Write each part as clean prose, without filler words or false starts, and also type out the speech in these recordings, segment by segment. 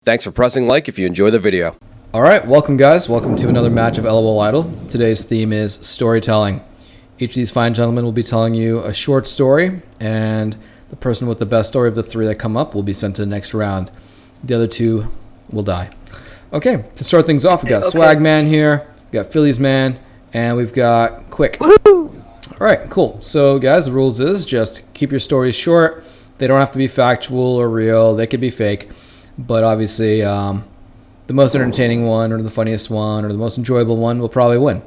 Thanks for pressing like if you enjoy the video. Alright, welcome guys. Welcome to another match of LOL Idol. Today's theme is storytelling. Each of these fine gentlemen will be telling you a short story, and the person with the best story of the three that come up will be sent to the next round. The other two will die. Okay, to start things off, we've got Swag Man here, we've got Phillies Man, and we've got Quick. Alright, cool. So guys, the rules is just keep your stories short. They don't have to be factual or real. They could be fake. But obviously, the most entertaining one, or the funniest one, or the most enjoyable one will probably win.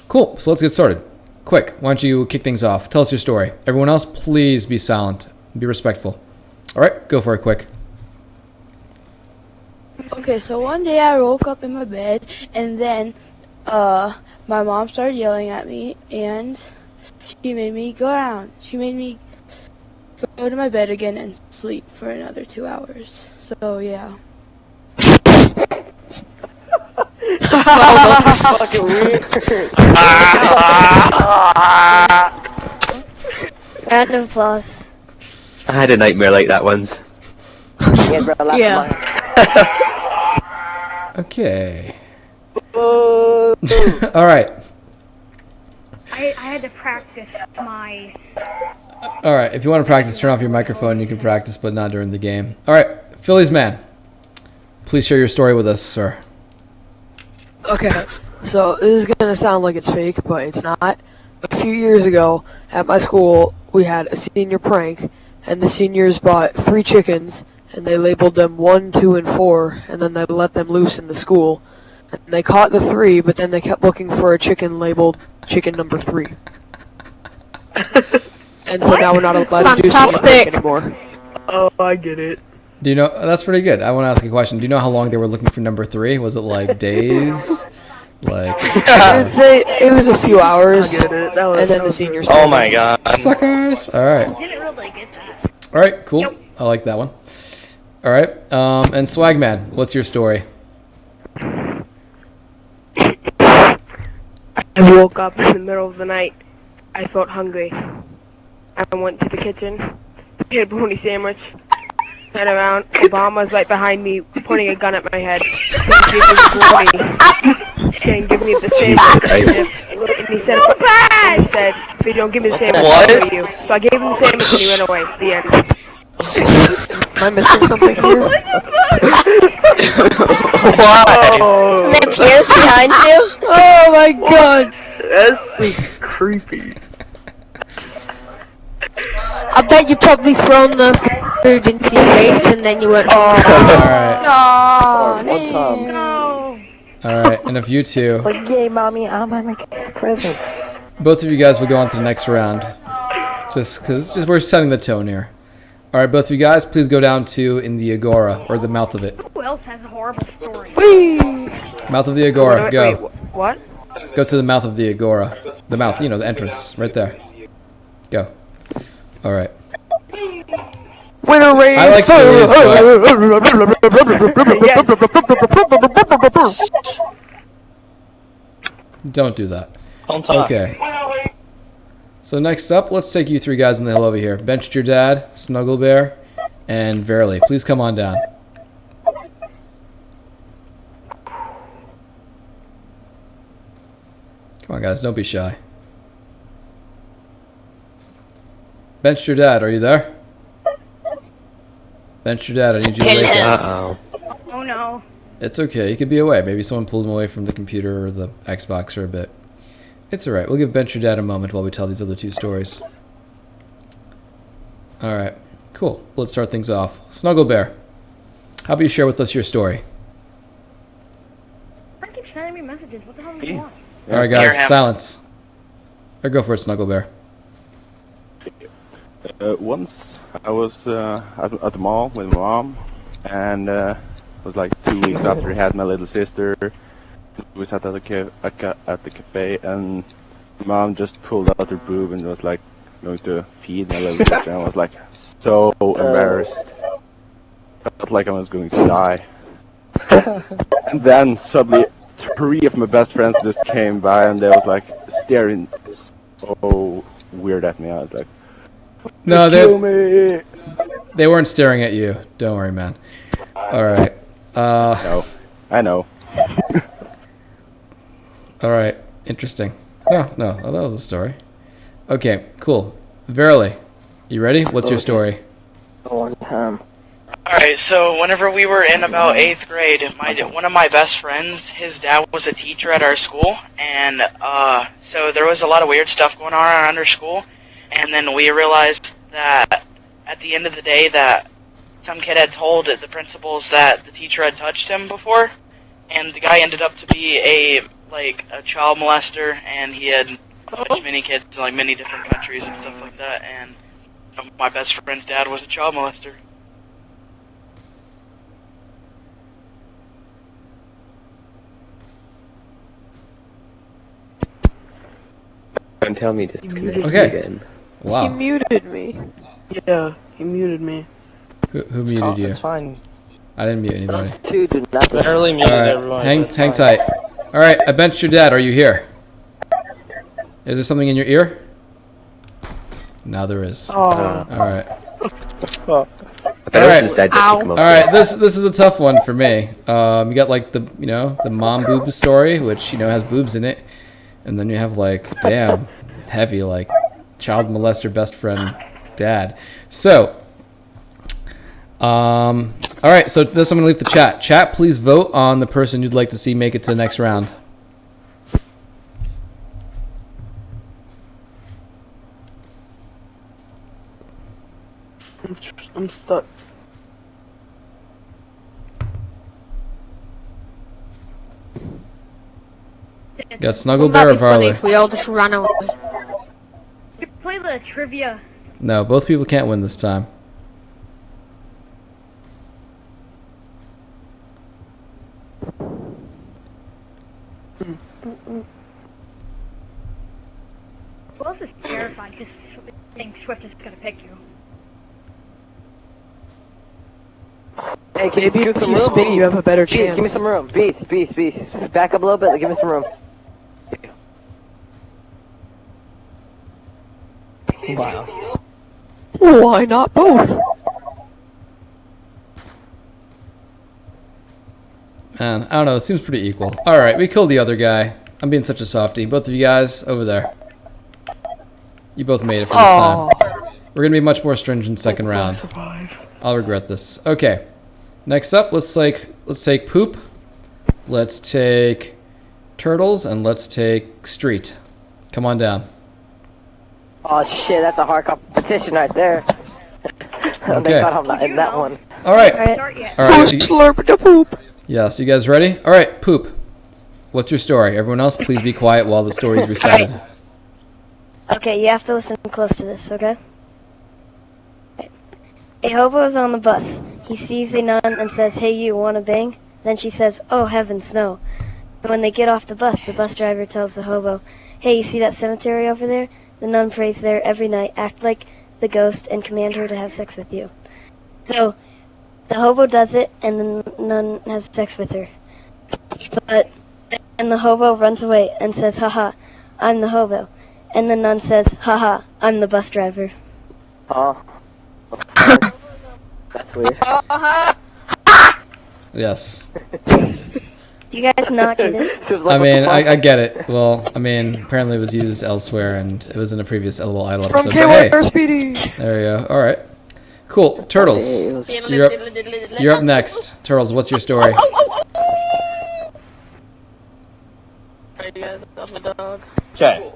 Cool, so let's get started. Quick, why don't you kick things off? Tell us your story. Everyone else, please be silent. Be respectful. Alright, go for it, Quick. Okay, so one day I woke up in my bed, and then my mom started yelling at me, and she made me go down. She made me go to my bed again and sleep for another 2 hours. So yeah. That's fucking weird. Round of applause. I had a nightmare like that once. Yeah. Okay. Alright. I had to practice my... Alright, if you want to practice, turn off your microphone. You can practice, but not during the game. Alright, Phillies Man. Please share your story with us, sir. Okay, so this is gonna sound like it's fake, but it's not. A few years ago, at my school, we had a senior prank, and the seniors bought 3 chickens, and they labeled them 1, 2, and 4, and then they let them loose in the school. And they caught the 3, but then they kept looking for a chicken labeled chicken number 3. And so now we're not allowed to do something anymore. Oh, I get it. Do you know, that's pretty good. I want to ask a question. Do you know how long they were looking for number 3? Was it like days? Like, It was a few hours, I get it. and then the seniors. Oh my god. suckers! Alright. Didn't really get that. Alright, cool. I like that one. Alright, and Swagman, what's your story? I woke up in the middle of the night. I felt hungry. I went to the kitchen, ate a bologna sandwich, turned around, Obama's right behind me, pointing a gun at my head, saying, give me the sandwich. And he said, if you don't give me the sandwich, I'll kill you. So I gave him the sandwich and he ran away. The end. Am I missing something here? Why? And then Pierce behind you. Oh my god! That's so creepy. I bet you probably thrown the food into your face and then you went, Alright. Oh, No. Alright, and if you two, Okay, mommy, I'm gonna make a present. both of you guys will go on to the next round. Just because we're setting the tone here. Alright, both of you guys, please go down to in the Agora, or the mouth of it. Who else has a horrible story? Mouth of the Agora, go. Wait, what? Go to the mouth of the Agora. The mouth, you know, the entrance, right there. Go. Alright. Winner race! I like Phillies, don't do that. Okay. So next up, let's take you 3 guys on the hill over here. Benched your dad, Snuggle Bear, and Verily. Please come on down. Come on guys, don't be shy. Benched your dad, are you there? Benched your dad, I need you to wake up. Uh-oh. Oh no. It's okay, he could be away. Maybe someone pulled him away from the computer or the Xbox for a bit. It's alright, we'll give Bench your dad a moment while we tell these other 2 stories. Alright, cool. Let's start things off. Snuggle Bear, how about you share with us your story? I keep sending me messages. What the hell do you want? Alright guys, silence. Or go for it, Snuggle Bear. Once I was at the mall with my mom, and it was like 2 weeks after I had my little sister. We sat at the cafe, and mom just pulled out her boob and was like going to feed my little sister. And I was like so embarrassed. I felt like I was going to die. And then suddenly 3 of my best friends just came by, and they was like staring so weird at me. I was like, No, kill me. They weren't staring at you. Don't worry, man. All right. No, I know. All right. Interesting. Oh, no. Oh, that was a story. Okay, cool. Verily, you ready? What's your story? One time. Alright, so whenever we were in about 8th grade, one of my best friends, his dad was a teacher at our school, and so there was a lot of weird stuff going on around our school, and then we realized that at the end of the day that some kid had told the principals that the teacher had touched him before, and the guy ended up to be a child molester, and he had touched many kids in like many different countries and stuff like that, and my best friend's dad was a child molester. Don't tell me to disconnect Okay. again. He Wow. muted me. Yeah, he muted me. Who muted you? It's fine. I didn't mute anybody. Two do not. Barely All muted right. everyone. Hang tight. All right. I benched your dad. Are you here? Is there something in your ear? Now there is. Oh. All right. Alright. Dad Ow. him up All right. This is a tough one for me. You got like the mom boob story, which has boobs in it, and then you have like damn heavy like child molester best friend dad. So. All right. So this I'm gonna leave the chat. Chat, please vote on the person you'd like to see make it to the next round. I'm stuck. Got Snuggle Wouldn't Bear that or be funny Varley? if we all just ran away? You play the trivia. No, both people can't win this time. Wells is terrified because I think Swift is gonna pick you. Hey, maybe if you spin, you have a better chance. Give me some room. Beast. Back up a little bit. Give me some room. Wow. Why not both? Man, I don't know. It seems pretty equal. All right, we killed the other guy. I'm being such a softie. Both of you guys over there. You both made it for this time. We're gonna be much more stringent second round. I'll regret this. Okay. Next up, let's take poop. Let's take turtles, and let's take street. Come on down. Oh shit, that's a hard competition right there. Okay. I'm not in that one. All right. All right. Slurp the poop. Yes, you guys ready? All right, poop. What's your story? Everyone else, please be quiet while the story is recited. Okay, you have to listen close to this, okay? A hobo is on the bus. He sees a nun and says, "Hey, you want a bang?" Then she says, "Oh, heavens, no." When they get off the bus driver tells the hobo, "Hey, you see that cemetery over there? The nun prays there every night. Act like the ghost and command her to have sex with you." So, the hobo does it, and the nun has sex with her. And the hobo runs away and says, "Haha, I'm the hobo." And the nun says, "Haha, I'm the bus driver." Oh. That's weird. Yes. Do you guys not get it? I mean, I get it. Well, I mean, apparently it was used elsewhere, and it was in a previous LOL Idol From episode. But hey, Speedy. there we go. All right. Cool. Turtles. You're up next. Turtles, what's your story? Okay.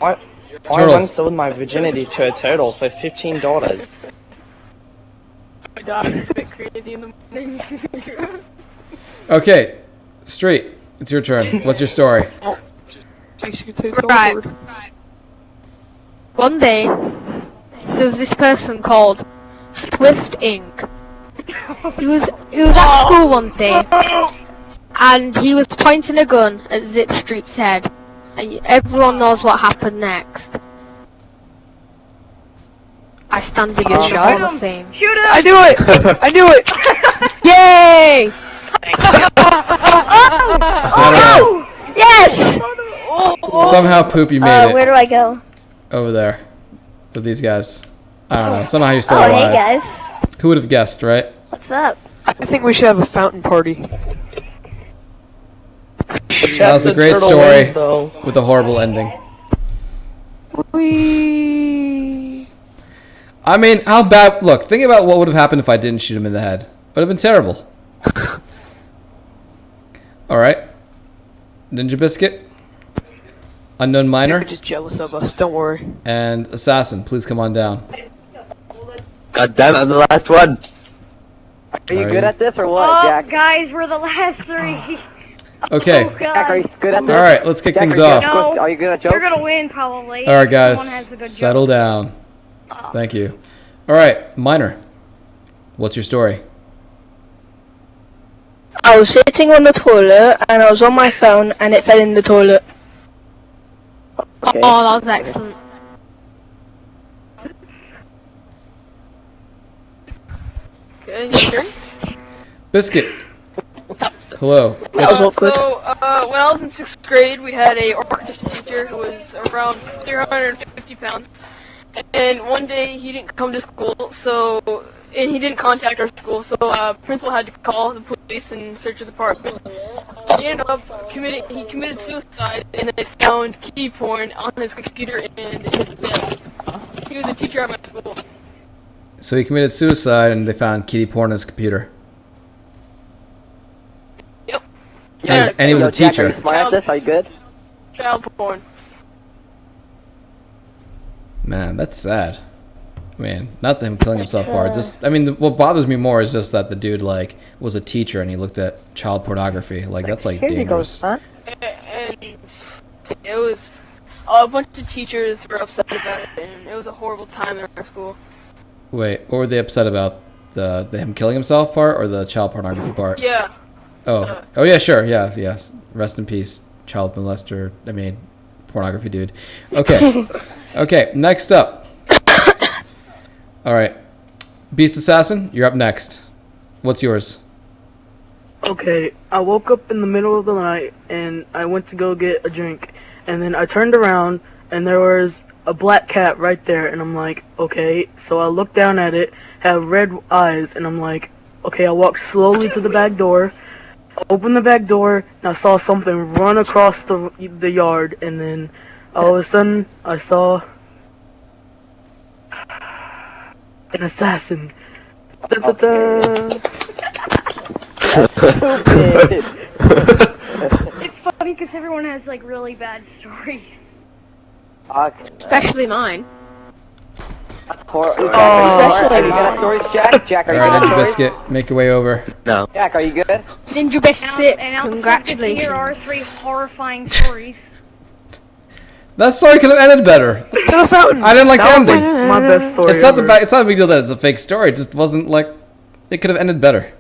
I once sold my virginity to a turtle for $15. My dog's a bit crazy in the morning. Okay. Street. It's your turn. What's your story? Right. One day, there was this person called Swift Inc. He was at school one day, and he was pointing a gun at Zip Street's head. And everyone knows what happened next. I stand in the Hall of Fame. Shoot him! I knew it! I knew it! Yay! Oh! Yes! Somehow, Poop, you made it. Where do I go? Over there. With these guys. I don't know. Somehow you're still Oh, alive. hey guys. Who would have guessed, right? What's up? I think we should have a fountain party. That was a great story with a horrible ending. Whee! I mean, how bad... Look, think about what would have happened if I didn't shoot him in the head. It would have been terrible. Alright. Ninja Biscuit. Unknown Miner. They're just jealous of us, don't worry. And Assassin, please come on down. God damn it, I'm the last one. Are you good at this or what, Jack? Guys, we're the last three. Okay. Oh, Jack, are you good at this? Alright, let's kick things off. No, are you good at jokes? you're gonna win probably. Alright, if someone has a guys. good Settle joke. down. Thank you. Alright, Miner. What's your story? I was sitting on the toilet and I was on my phone and it fell in the toilet. Okay. Oh, that was excellent. Okay, Biscuit. Hello. That was awkward. So, when I was in 6th grade, we had a art teacher who was around 350 pounds. And one day he didn't come to school, and he didn't contact our school, so principal had to call the police and search his apartment. He ended up committed suicide, and they found kitty porn on his computer and in his bed. He was a teacher at my school. So he committed suicide and they found kitty porn on his computer. Yep. And he was a Jack, teacher. are you smart at this? Are you good? Child porn. Man, that's sad. I mean, not him killing himself part. Just, I mean, what bothers me more is just that the dude like was a teacher and he looked at child pornography. Like that's like dangerous. And it was a bunch of teachers were upset about it, and it was a horrible time in our school. Wait, what were they upset about? The him killing himself part or the child pornography part? Yeah. Oh, yeah, sure, yeah, yes. Rest in peace, child molester. I mean, pornography dude. Okay, okay. Next up. All right, Beast Assassin, you're up next. What's yours? Okay, I woke up in the middle of the night and I went to go get a drink, and then I turned around and there was a black cat right there, and I'm like, okay. So I looked down at it, had red eyes, and I'm like, okay. I walked slowly to the back door, opened the back door, and I saw something run across the yard, and then all of a sudden I saw an assassin. Da-da-da. It's funny because everyone has like really bad stories. Especially mine. Are you good at stories, Jack? Jack, are you All right, good Ninja at stories? Biscuit, make your way over. No. Jack, are you good? Ninja Biscuit, And now congratulations. here are 3 horrifying stories. That story could have ended better. I didn't like the That was ending. like my best story It's not ever. it's not a big deal that it's a fake story. It just wasn't like it could have ended better.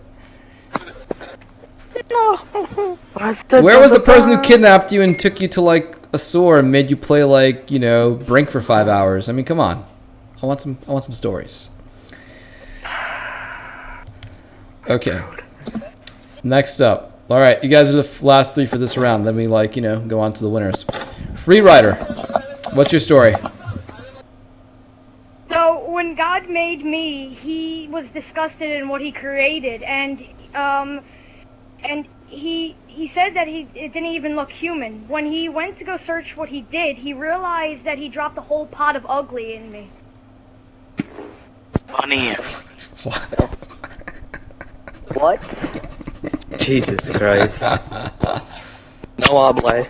Where was the person who kidnapped you and took you to like a store and made you play like, you know, Brink for 5 hours? I mean, come on. I want some stories. Okay. Next up. All right, you guys are the last 3 for this round. Then we like, you know, go on to the winners. Free Rider. What's your story? So when God made me, He was disgusted in what He created, and he said that it didn't even look human. When He went to go search what He did, He realized that He dropped a whole pot of ugly in me. Funny. What? Jesus Christ. No habla.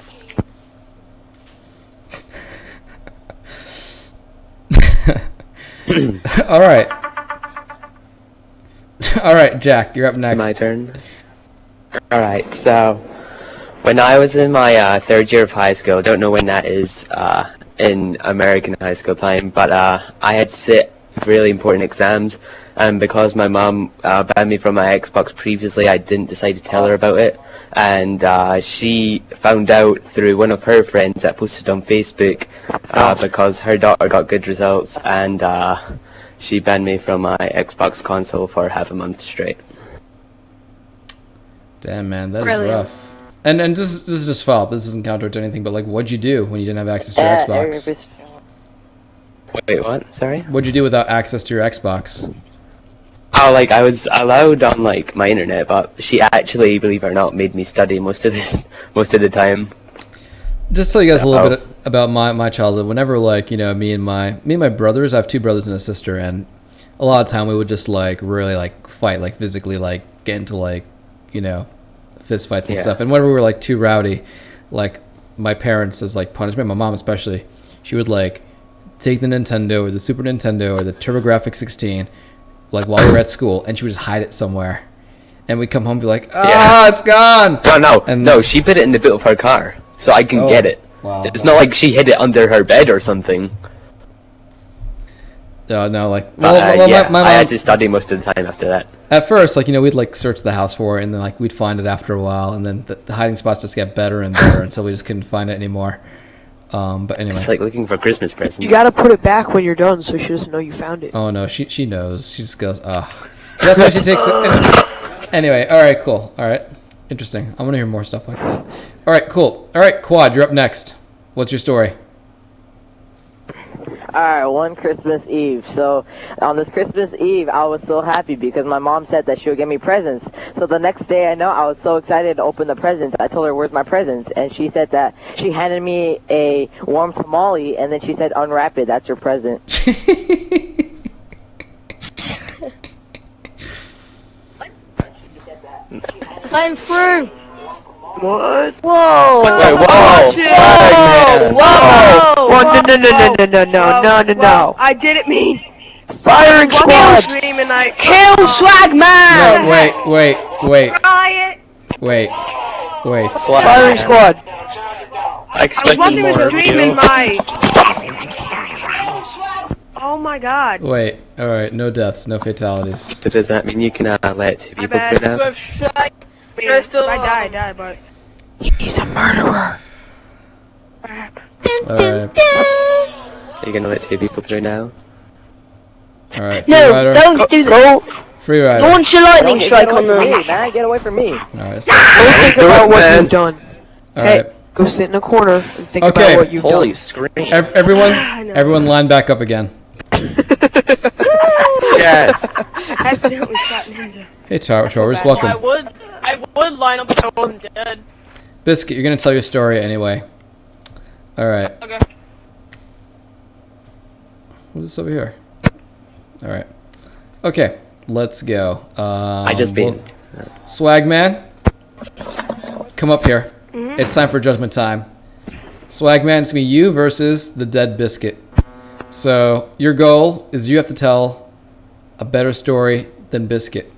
All right. All right, Jack, you're up next. It's my turn. Alright, so when I was in my 3rd year of high school, don't know when that is in American high school time, but I had to sit really important exams, and because my mom banned me from my Xbox previously, I didn't decide to tell her about it, and she found out through one of her friends that posted on Facebook because her daughter got good results, and she banned me from my Xbox console for half a month straight. Damn, man, that is Brilliant. rough. And this is just follow-up. This doesn't counter to anything, but like, what'd you do when you didn't have access to your Xbox? Wait, what? Sorry? What'd you do without access to your Xbox? Oh, like, I was allowed on, like, my internet, but she actually, believe it or not, made me study most of the time. Just tell you guys a little bit about my childhood. Whenever, like, you know, me and my brothers, I have 2 brothers and a sister, and a lot of time we would just, like, really, like, fight, like, physically, like, get into, like, you know, fist fights and stuff. And whenever we were, like, too rowdy, like, my parents, as, like, punishment, my mom especially, she would, like, take the Nintendo or the Super Nintendo or the TurboGrafx 16, like, while we were at school, and she would just hide it somewhere. And we'd come home and be like, it's gone! No, she put it in the boot of her car, so I can get it. Wow. It's not like she hid it under her bed or something. No, like... my mom, I had to study most of the time after that. At first, like, you know, we'd, like, search the house for it, and then, like, we'd find it after a while, and then the hiding spots just get better and better until we just couldn't find it anymore. But anyway. It's like looking for Christmas presents. You gotta put it back when you're done so she doesn't know you found it. Oh, no, she knows. She just goes, ugh. That's why she takes it. Anyway, alright, cool. Alright, interesting. I want to hear more stuff like that. Alright, cool. Alright, Quad, you're up next. What's your story? Alright, one Christmas Eve. So, on this Christmas Eve, I was so happy because my mom said that she would get me presents. So the next day, I was so excited to open the presents. I told her, where's my presents? And she said that she handed me a warm tamale, and then she said, unwrap it, that's your present. I'm through. What? Whoa! Wait, No. I didn't mean. Firing squad! Kill Swagman! No, wait. Riot! Wait. Firing squad! I expected more of you. Oh my god. Wait, alright, no deaths, no fatalities. So does that mean you can let 2 people through now? I died, but... He's a murderer. Alright. Are you gonna let 2 people through now? Alright, No, don't do that. Free rider. Launch your lightning strike on them. Man, get away from me. Alright, Go think about what you've done. Alright. Hey, go sit in a corner and think about what you've done. Holy screen. Everyone line back up again. Yes. Accidentally shot Ninja. Hey, Chorus, welcome. I would line up if I wasn't dead. Biscuit, you're gonna tell your story anyway. Alright. Okay. What's this over here? Alright. Okay, let's go. Swagman, come up here. It's time for judgment time. Swagman, it's me, you versus the dead Biscuit. So, your goal is you have to tell a better story than Biscuit.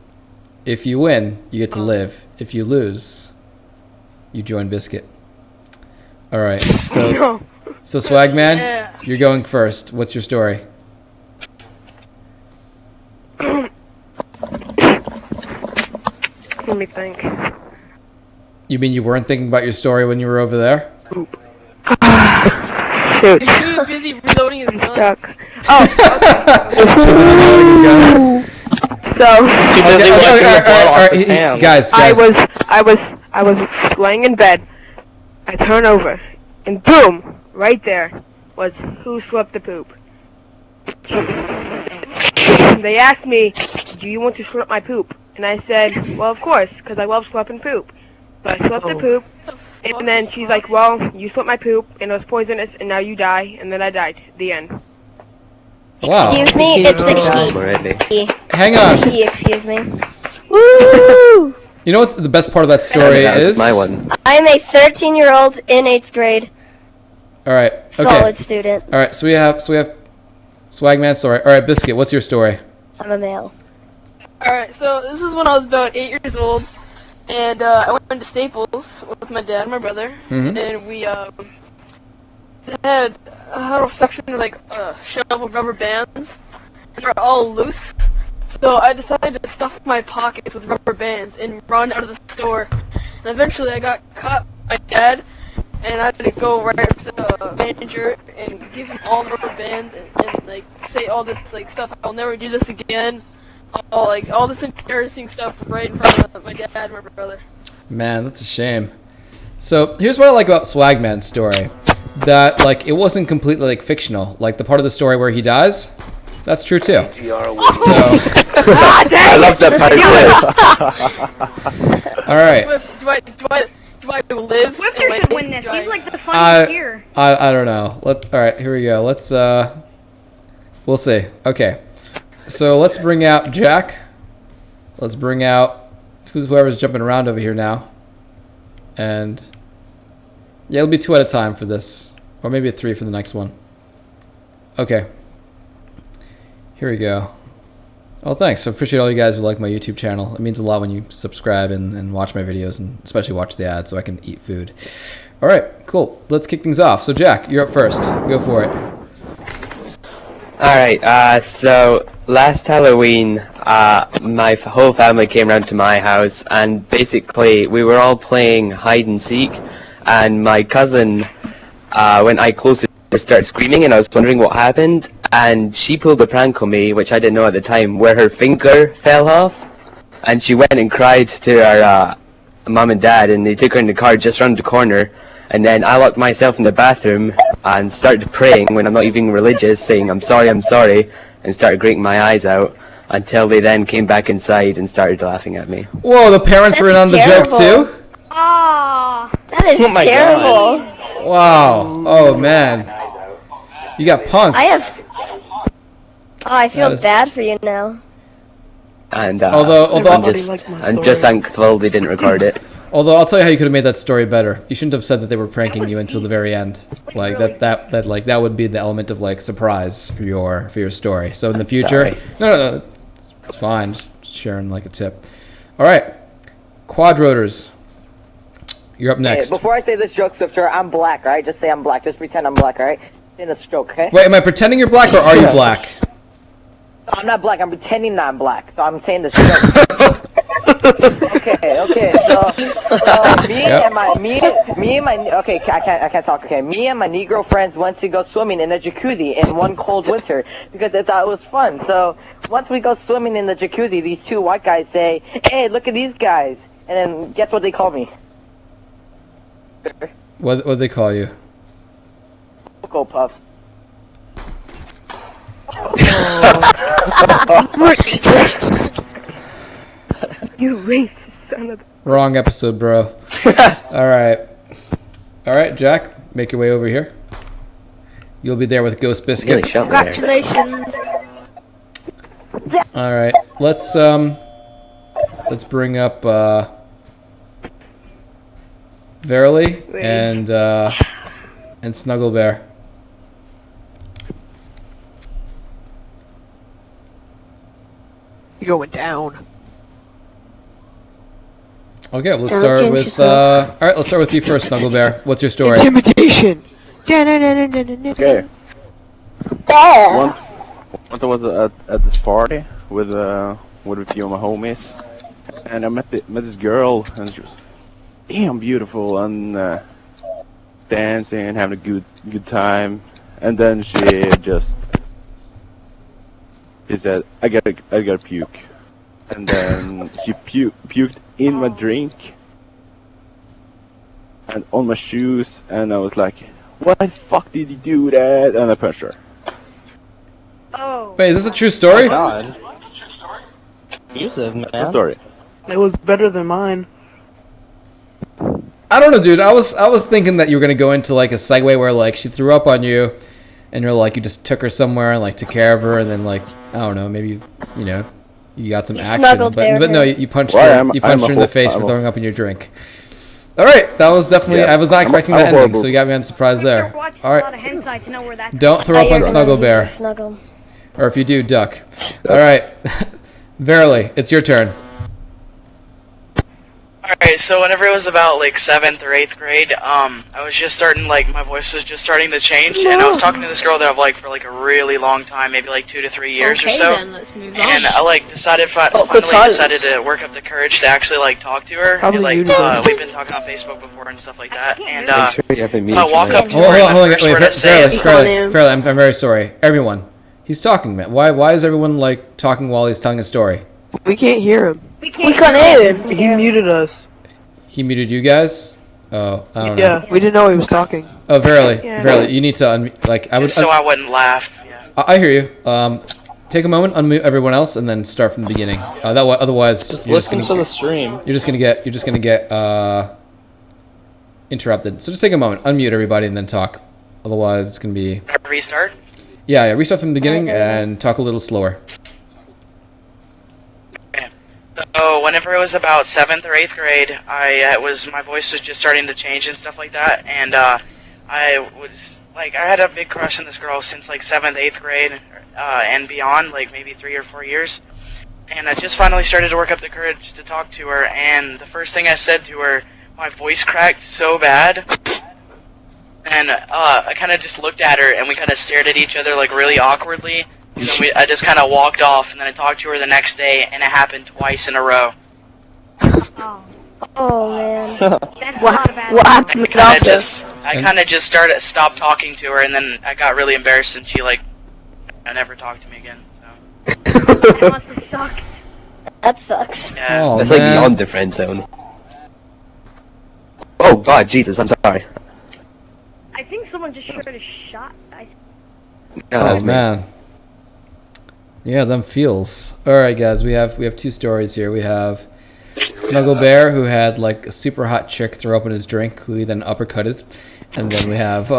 If you win, you get to live. If you lose, you join Biscuit. Alright, so Swagman, you're going first. What's your story? Let me think. You mean you weren't thinking about your story when you were over there? Shoot. He's too busy reloading his gun. Stuck. Guys. I was laying in bed. I turn over, and boom! Right there was who swept the poop. They asked me, "Do you want to sweep my poop?" And I said, "Well, of course, because I love sweeping poop." So I swept the poop, and then she's like, "Well, you swept my poop, and it was poisonous, and now you die." And then I died. The end. Wow. Excuse me, it's a Hang on. excuse me. Woo! You know what the best part of that story is? My one. I'm a 13-year-old in 8th grade. All right. Okay. Solid student. All right. So we have Swagman story. All right, Biscuit. What's your story? I'm a male. Alright, so this is when I was about 8 years old, and I went to Staples with my dad and my brother, and we had a section of like a shelf of rubber bands, and they're all loose. So I decided to stuff my pockets with rubber bands and run out of the store. And eventually I got caught by my dad, and I had to go right up to the manager and give him all the rubber bands and like say all this like stuff. I'll never do this again. All this embarrassing stuff right in front of my dad and my brother. Man, that's a shame. So here's what I like about Swagman's story. that like it wasn't completely like fictional. Like the part of the story where he dies, that's true too. So I love that part. all right. Do I live? Swiftor should win this. He's like the funniest here. I don't know. All right, here we go. Let's we'll see. Okay, so let's bring out Jack. Let's bring out whoever's jumping around over here now, and yeah, it'll be 2 at a time for this, or maybe 3 for the next one. Okay, here we go. Oh, thanks. I appreciate all you guys who like my YouTube channel. It means a lot when you subscribe and watch my videos, and especially watch the ads so I can eat food. All right, cool. Let's kick things off. So, Jack, you're up first. Go for it. Alright, so last Halloween, my whole family came around to my house, and basically we were all playing hide and seek, and my cousin, when I closed the door, started screaming, and I was wondering what happened, and she pulled a prank on me, which I didn't know at the time, where her finger fell off, and she went and cried to her mom and dad, and they took her in the car just around the corner, and then I locked myself in the bathroom and started praying when I'm not even religious, saying I'm sorry, and started grating my eyes out, until they then came back inside and started laughing at me. Whoa, the parents were in on the joke too? Ah, that is Oh my terrible. Wow. Oh, man. You got punked. I feel That is- bad for you now. And Although I'm just thankful they didn't record it. Although I'll tell you how you could have made that story better. You shouldn't have said that they were pranking you until the very end. Like that would be the element of like surprise for your story. So in the future, Sorry. no, it's fine. Just sharing like a tip. All right, Quadrotors, you're up next. Hey, before I say this joke, Swiftor, I'm black, right? Just say I'm black. Just pretend I'm black, right? In a joke, okay? Wait, am I pretending you're black or are you black? No, I'm not black. I'm pretending I'm black. So I'm saying this joke. Okay. So me and my okay, I can't talk. Okay, me and my Negro friends went to go swimming in a jacuzzi in one cold winter because they thought it was fun. So once we go swimming in the jacuzzi, these 2 white guys say, "Hey, look at these guys," and then guess what they call me? What they call you? Cocoa Puffs. You racist son of a... Wrong episode, bro. All right, Jack, make your way over here. You'll be there with Ghost Biscuit. Congratulations. All right, let's bring up Verily and Snuggle Bear. You're going down. Okay, let's start with all right. Let's start with you first, Snuggle Bear. What's your story? Intimidation. Okay. Once I was at this party with a few of my homies, and I met this girl, and she was damn beautiful and dancing, having a good time, and then she said, I gotta puke, and then she puked in my drink and on my shoes, and I was like, why the fuck did you do that? And I punched her. Oh. Wait, is this a true story? Oh God. Abusive, man. True story. It was better than mine. I don't know, dude. I was thinking that you were gonna go into like a segue where like she threw up on you, and you're like you just took her somewhere and like took care of her, and then like I don't know, maybe you got some action, but no, you punched her. You punched her in the face for throwing up in your drink. All right, that was definitely. I was not expecting that ending, so you got me on surprise there. All right, don't throw up on Snuggle Bear, or if you do, duck. All right, Verily, it's your turn. Alright, so whenever it was about like 7th or 8th grade, I was just starting, like, my voice was just starting to change, and I was talking to this girl that I've liked for like a really long time, maybe like 2 to 3 years or so. Then let's move on. And I like finally decided to work up the courage to actually like talk to her. And, like we've been talking on Facebook before and stuff like that. And Make sure you have a mute I walk up to Hold her. on, And the first word I say is, Fairly, I'm very sorry. Everyone, he's talking, man. Why is everyone like talking while he's telling a story? We can't hear him. We can't hear him. He muted us. He muted you guys? Oh, I don't know. Yeah, we didn't know he was talking. Oh, verily, Yeah. verily. You need to unmute. Like I would. Just so I wouldn't laugh. Yeah. I hear you. Take a moment, unmute everyone else, and then start from the beginning. Otherwise, Just you're listen just to gonna, the stream. you're just gonna get interrupted. So just take a moment, unmute everybody, and then talk. Otherwise, it's gonna be. Restart. Yeah, restart from the beginning and talk a little slower. So whenever it was about 7th or 8th grade, my voice was just starting to change and stuff like that, and I was like, I had a big crush on this girl since like 7th, 8th grade, and beyond, like maybe 3 or 4 years, and I just finally started to work up the courage to talk to her, and the first thing I said to her, my voice cracked so bad, and I kind of just looked at her, and we kind of stared at each other like really awkwardly. I just kind of walked off, and then I talked to her the next day, and it happened twice in a row. Oh man. That's not a bad What thing. happened after? I kind of just stopped talking to her, and then I got really embarrassed, and she never talked to me again. So. That must have sucked. That sucks. Yeah. Oh, That's like man. beyond the friend zone. Oh God, Jesus, I'm sorry. I think someone just shot a shot. No, that's me. Man. Yeah, them feels. All right, guys, we have two stories here. We have Snuggle Bear, who had like a super hot chick throw up in his drink, who he then uppercutted, and then we have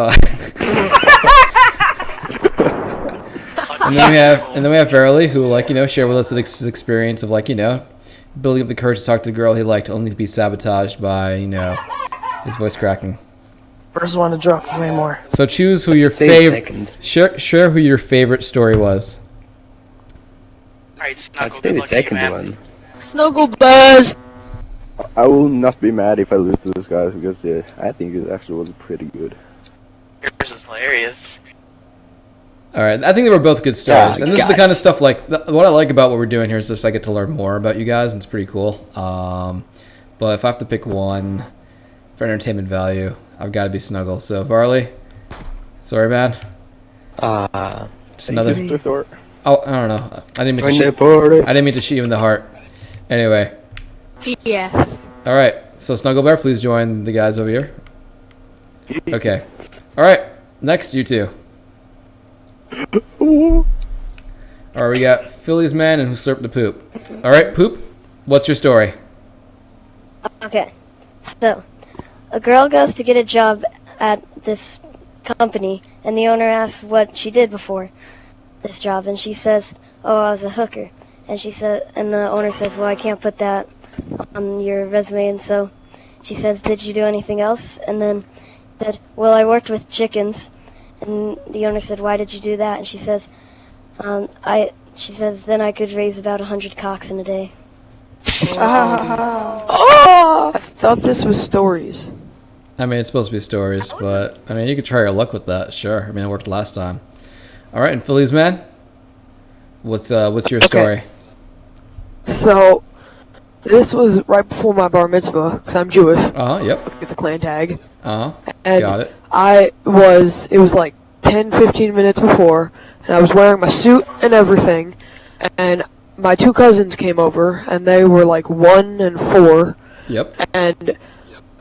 and then we have Verily, who shared with us his experience of building up the courage to talk to the girl he liked, only to be sabotaged by his voice cracking. First one to drop way more. So choose who your Say favorite. Share who your favorite story was. Alright, Snuggle, I'd say good the luck to you, second man. one. Snuggle Buzz. I will not be mad if I lose to this guy because I think it actually was pretty good. Yours is hilarious. All right, I think they were both good stories, Yeah, and this is the kind of stuff what I like about what we're doing here is just I get to learn more about you guys, and it's pretty cool. But if I have to pick one for entertainment value, I've got to be Snuggle. So Varley, sorry, man. Just another. Oh, I don't know. I didn't mean to shoot you in the heart. Anyway. Yes. All right. So Snuggle Bear, please join the guys over here. Okay. All right. Next, you two. All right, we got Philly's Man and Who Slurped the Poop. All right, Poop, what's your story? Okay, so a girl goes to get a job at this company, and the owner asks what she did before this job, and she says, "Oh, I was a hooker." And the owner says, "Well, I can't put that on your resume." And so she says, "Did you do anything else?" And then said, "Well, I worked with chickens." And the owner said, "Why did you do that?" And she says, She says, "Then I could raise about 100 cocks in a day." Oh, I thought this was stories. I mean, it's supposed to be stories, but I mean, you could try your luck with that. Sure. I mean, it worked last time. All right, and Philly's Man, what's your story? So, this was right before my bar mitzvah, because I'm Jewish. Yep. Get the clan tag. And got it. It was like 10-15 minutes before, and I was wearing my suit and everything, and my two cousins came over, and they were like 1 and 4. Yep. And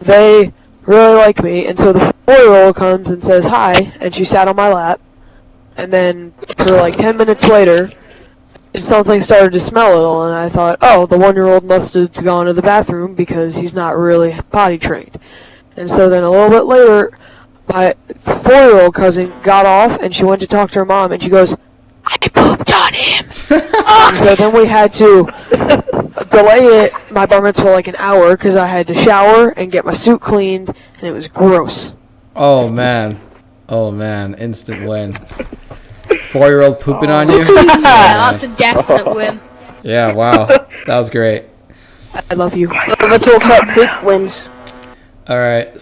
they really like me, and so the 4-year-old comes and says hi, and she sat on my lap, and then for like 10 minutes later, something started to smell a little, and I thought, oh, the 1-year-old must have gone to the bathroom because he's not really potty trained. And so then a little bit later, my 4-year-old cousin got off, and she went to talk to her mom, and she goes, "I pooped on him." So then we had to delay my bar mitzvah like an hour because I had to shower and get my suit cleaned, and it was gross. Oh man, instant win. 4-year-old pooping on you? Yeah, that's a definite win. Yeah, wow, that was great. I love you. The talk about poop wins. All right,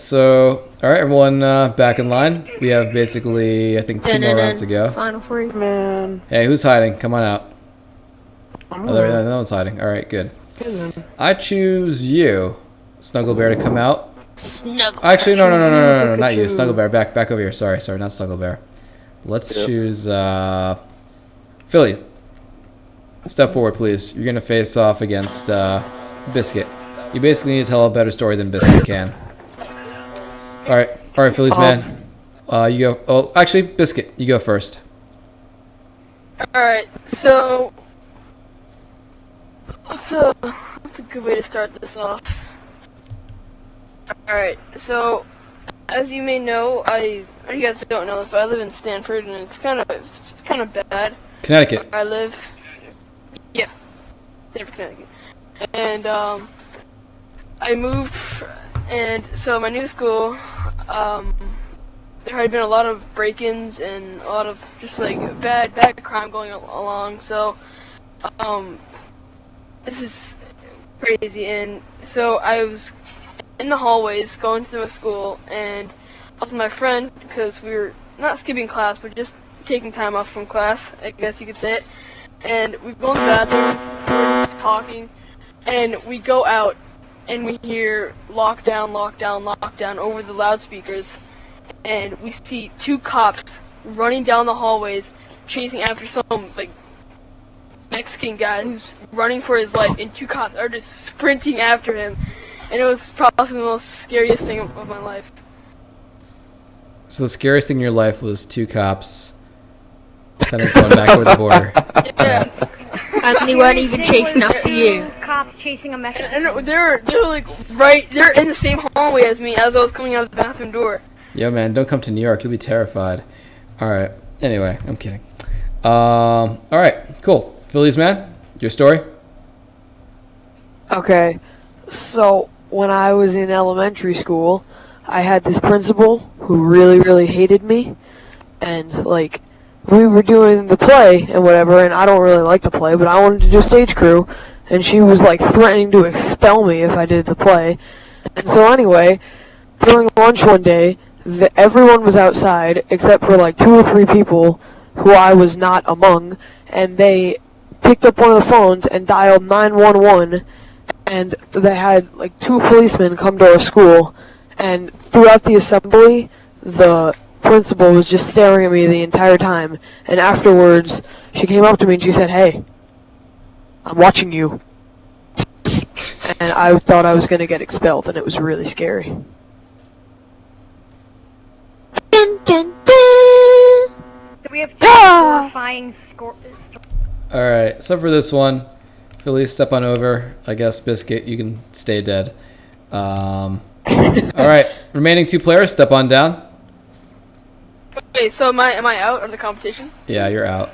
everyone, back in line. We have basically, I think, 2 more rounds to go. Final 3. Man. Hey, who's hiding? Come on out. No one's hiding. All right, good. I choose you, Snuggle Bear, to come out. Snuggle. Actually, no, not you. Snuggle Bear, back over here. Sorry, not Snuggle Bear. Let's choose Philly. Step forward, please. You're gonna face off against Biscuit. You basically need to tell a better story than Biscuit can. All right, Phillies man. You go. Oh, actually, Biscuit, you go first. Alright, so what's a good way to start this off? Alright, so as you may know, you guys don't know this, but I live in Stanford, and it's kind of bad. Connecticut. Where I live. Yeah, Stanford, Connecticut. And I moved, and so my new school, there had been a lot of break-ins and a lot of just like bad crime going along. So, this is crazy. And so I was in the hallways going to my school, and I was with my friend because we were not skipping class, but just taking time off from class, I guess you could say it. And we go in the bathroom, we're just talking, and we go out, and we hear lockdown, lockdown, lockdown over the loudspeakers. And we see two cops running down the hallways, chasing after some, like, Mexican guy who's running for his life, and two cops are just sprinting after him. And it was probably the most scariest thing of my life. So the scariest thing in your life was two cops sending someone back over the border. Yeah. And they weren't even chasing after you. Cops chasing a Mexican. And they're like they're in the same hallway as me as I was coming out of the bathroom door. Yo, man, don't come to New York. You'll be terrified. All right. Anyway, I'm kidding. All right. Cool. Phillies man, your story? Okay, so when I was in elementary school, I had this principal who really, really hated me, and like we were doing the play and whatever, and I don't really like the play, but I wanted to do stage crew, and she was like threatening to expel me if I did the play. And so anyway, during lunch one day, everyone was outside except for like 2 or 3 people who I was not among, and they picked up one of the phones and dialed 911, and they had like 2 policemen come to our school, and throughout the assembly, the principal was just staring at me the entire time, and afterwards, she came up to me and she said, "Hey, I'm watching you." And I thought I was going to get expelled, and it was really scary. We have two horrifying All right. So for this one, Philly, step on over. I guess Biscuit, you can stay dead. All right. Remaining 2 players, step on down. Wait, so am I out of the competition? Yeah, you're out.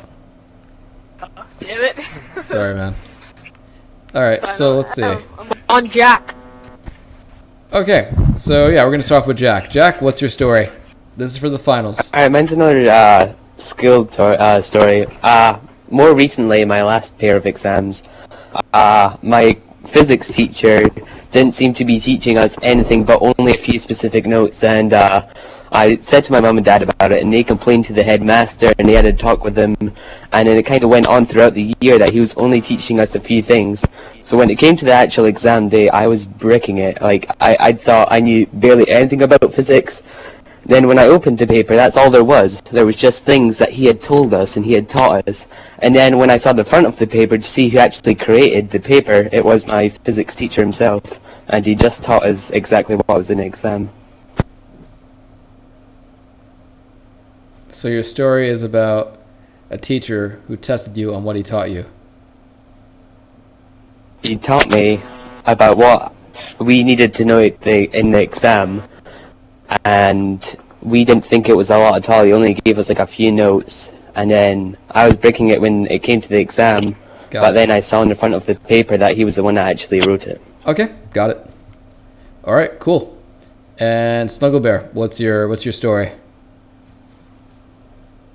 Damn it. Sorry, man. All right. So let's see. On Jack. Okay. So yeah, we're gonna start off with Jack. Jack, what's your story? This is for the finals. Alright, mine's another school story. More recently, my last pair of exams, my physics teacher didn't seem to be teaching us anything but only a few specific notes, and I said to my mum and dad about it, and they complained to the headmaster, and they had a talk with him, and then it kind of went on throughout the year that he was only teaching us a few things. So when it came to the actual exam day, I was bricking it. Like, I thought I knew barely anything about physics. Then when I opened the paper, that's all there was. There was just things that he had told us and he had taught us. And then when I saw the front of the paper to see who actually created the paper, it was my physics teacher himself. And he just taught us exactly what was in the exam. So your story is about a teacher who tested you on what he taught you. He taught me about what we needed to know in the exam. And we didn't think it was a lot at all. He only gave us like a few notes, and then I was breaking it when it came to the exam. But then I saw in the front of the paper that he was the one that actually wrote it. Okay, got it. All right, cool. And Snuggle Bear, what's your story?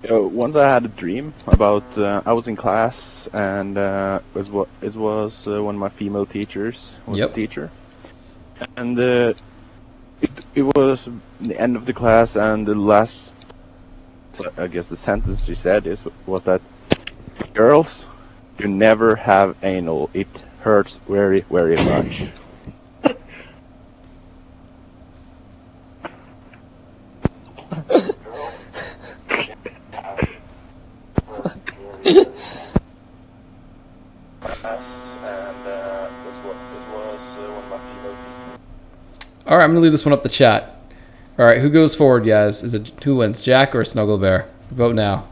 Once I had a dream about I was in class, and it was one of my female teachers was a teacher, and it was the end of the class, and the last, I guess the sentence she said was that, "Girls, you never have anal. It hurts very, very much." All right, I'm gonna leave this one up the chat. All right, who goes forward, guys? Is it who wins, Jack or Snuggle Bear? Vote now.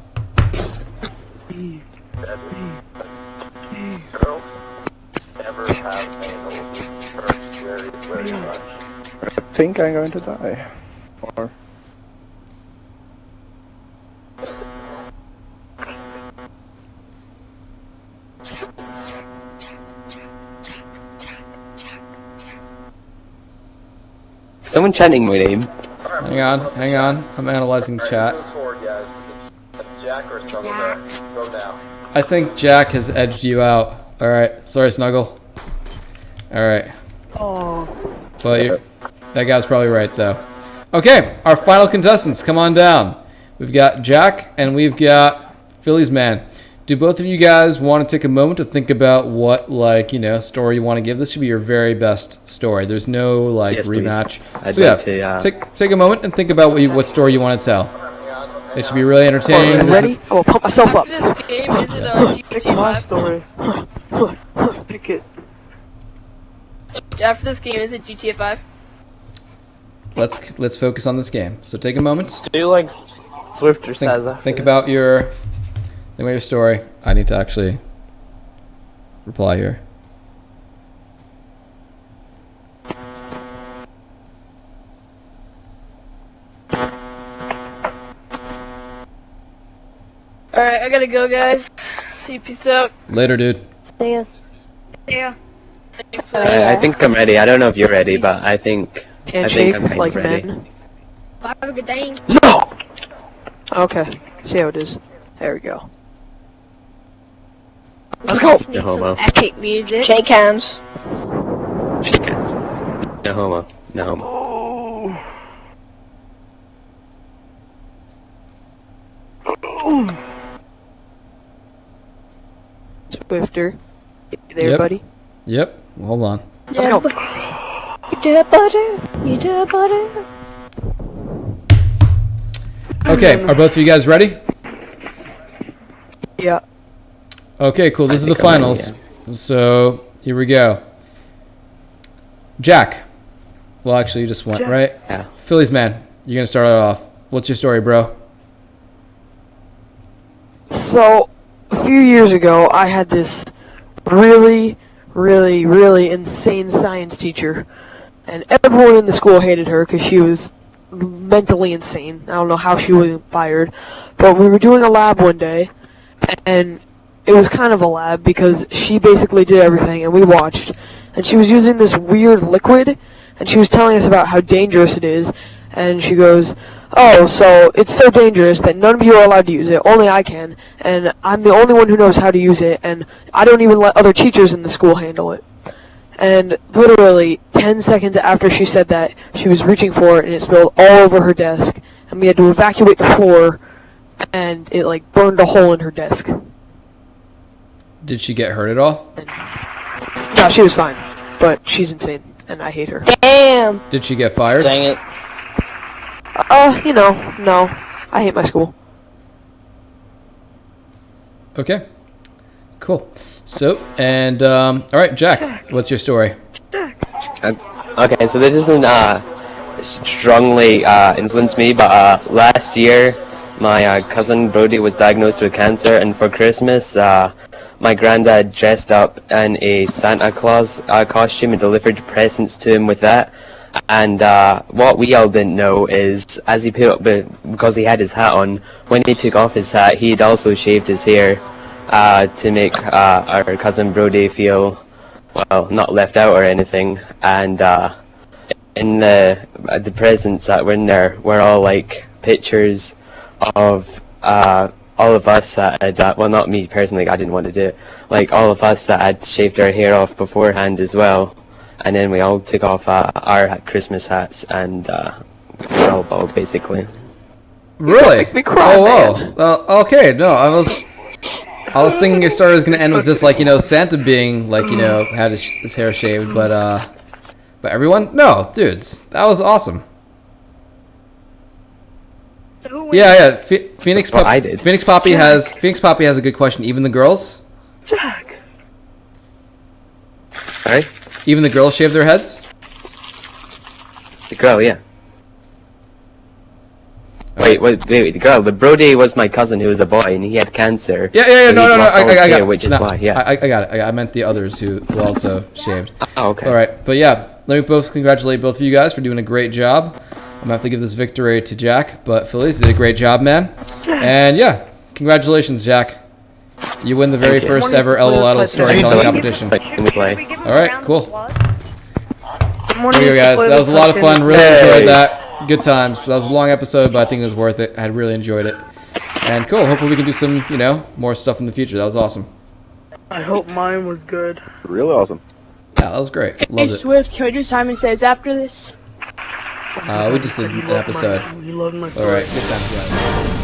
I think I'm going to die. Or Someone chanting my name. Hang on. I'm analyzing chat. I think Jack has edged you out. All right, sorry, Snuggle. All right. Oh. But that guy's probably right, though. Okay, our final contestants, come on down. We've got Jack and we've got Philly's Man. Do both of you guys want to take a moment to think about what, story you want to give? This should be your very best story. There's no, Yes, rematch. I'd So, like to, take a moment and think about what story you want to tell. It should be really entertaining. Are you ready? I will pump myself up. After this game, is it Pick GTA my 5? story. Pick it. After this game, is it GTA 5? Let's focus on this game. So take a moment. Do like Swiftor Says. Think about your story. I need to actually reply here. Alright, I gotta go, guys. See you, peace out. Later, dude. See ya. Yeah. I think I'm ready. I don't know if you're ready, but I think Handshake I'm kind like of ready. men. Have a good day. No! Okay, see how it is. There we go. Let's go! Just need No homo. some epic music. Shake hands. Shake hands. No homo. No homo. Swiftor. You there, Yep. buddy? Yep. Hold on. Let's go. You do butter. You do butter. Okay, are both of you guys ready? Yeah. Okay, cool. This is the think I'm ready, finals. So here we go. Jack. Well, actually, you just went, Jack. right? Yeah. Philly's Man, you're going to start it off. What's your story, bro? So, a few years ago, I had this really insane science teacher. And everyone in the school hated her because she was mentally insane. I don't know how she wasn't fired. But we were doing a lab one day, and it was kind of a lab because she basically did everything, and we watched. And she was using this weird liquid, and she was telling us about how dangerous it is. And she goes, "Oh, so it's so dangerous that none of you are allowed to use it. Only I can. And I'm the only one who knows how to use it, and I don't even let other teachers in the school handle it." And literally 10 seconds after she said that, she was reaching for it, and it spilled all over her desk. And we had to evacuate the floor, and it burned a hole in her desk. Did she get hurt at all? No, she was fine, but she's insane, and I hate her. Damn. Did she get fired? Dang it. No. I hate my school. Okay. Cool. So, and, all right, Jack, what's your story? Okay, so this doesn't strongly influence me, but last year my cousin Brody was diagnosed with cancer, and for Christmas my granddad dressed up in a Santa Claus costume and delivered presents to him with that. And what we all didn't know is, as he put up, because he had his hat on, when he took off his hat, he'd also shaved his hair to make our cousin Brody feel, well, not left out or anything. And in the presents that were in there were all pictures of all of us that had, well, not me personally, I didn't want to do it, all of us that had shaved our hair off beforehand as well. And then we all took off our Christmas hats, and we were all bald, basically. Really? Make me cry, man. Okay, no, I was thinking your story was gonna end with this, Santa being had his hair shaved, but everyone, no, dudes, that was awesome. Yeah, Phoenix. Well, I did. Phoenix Poppy has a good question. Even the girls? Jack. Sorry? Even the girls shave their heads? The girl, yeah. Wait, the girl, the Brody was my cousin who was a boy, and he had cancer. Yeah, so no, he lost all his I hair, got it. which is No, why, yeah. I got it. I meant the others who also shaved. Oh, okay. All right, but yeah, let me both congratulate both of you guys for doing a great job. I'm gonna have to give this victory to Jack, but Phillies did a great job, man. And yeah, congratulations, Jack. You win the very first ever LOL Idol storytelling competition. All right, cool. There you go, guys. That was a lot of fun. Really enjoyed that. Good times. That was a long episode, but I think it was worth it. I really enjoyed it. And cool. Hopefully we can do some, more stuff in the future. That was awesome. I hope mine was good. Really awesome. Yeah, that was great. Hey, Loved it. Swift, can we do Simon Says after this? We just did an episode. You love my All right, good times, guys.